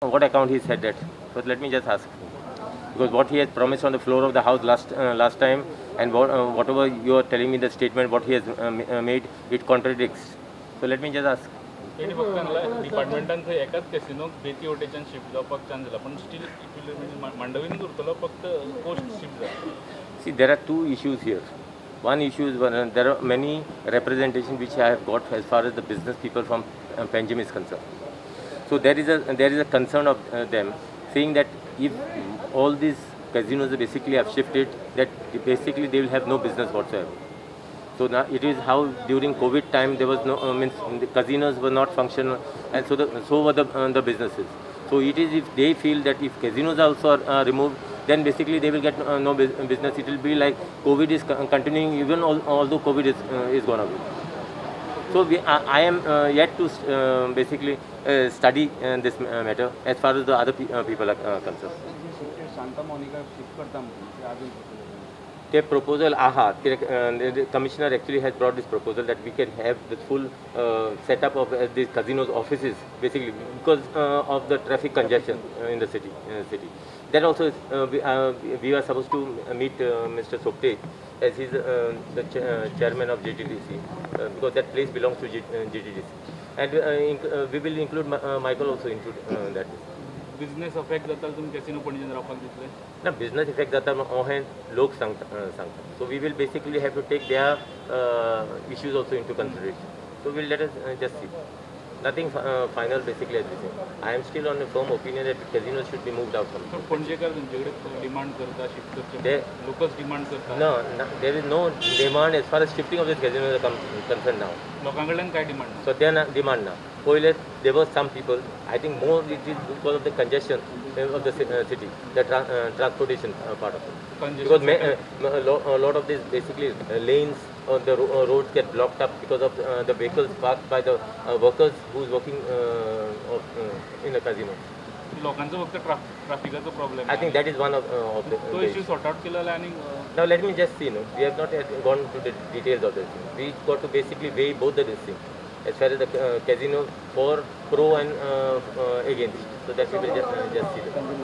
On what account he said that? But let me just ask. Because what he has promised on the floor of the house last time, and whatever you are telling me the statement, what he has made, it contradicts. So let me just ask. डिपार्टमेंटान थंय एकाच casino बेती वटेच्यान shift जावपाक chance जाला पण steel मांडवीनूच उरतलो फक्त coast shift जाला. See, there are two issues here. One issue is there are many representations which I have got as far as the business people from Panjim is concerned. So there is a concern of them saying that if all these casinos basically have shifted, that basically they will have no business whatsoever. So now it is how during COVID time there was no means the casinos were not functional, and so were the businesses. So it is if they feel that if casinos also are removed, then basically they will get no business. It will be like COVID is continuing even although COVID is gone away. So I am yet to basically study this matter as far as the other people are concerned. Santa Monica shift करता The proposal, the commissioner actually has brought this proposal that we can have the full setup of these casinos offices, basically because of the traffic congestion in the city. That also is, we are supposed to meet Mr. Sokte as he's the chairman of JTDC because that place belongs to JTDC, and we will include Michael also include that. Business affect जाता तुमी casino पणजेन रावपाक दितले ना business effect जाता अहें लोक सांगता so we will basically have to take their issues also into consideration so we'll let us just see nothing final basically as this. I am still on a firm opinion that casinos should be moved out from. So पणजेकर तुमच्याकडे demand करता shift करचे locals demand करता no there is no demand as far as shifting of this casino is concerned now. लोकांकडल्यान काय demand So they are demand now. Pहिले there were some people, I think more it is because of the congestion of the city, the transportation part of it. Because a lot of these basically lanes or the roads get blocked up because of the vehicles parked by the workers who is working in the casino. लोकांचं फक्त ट्रॅफिकाचा problem I think that is one of the तो issue sort out केलेला आणि now let me just see, we have not yet gone to the details of this. We got to basically weigh both the things as far as the casino for pro and against. So that we will just see.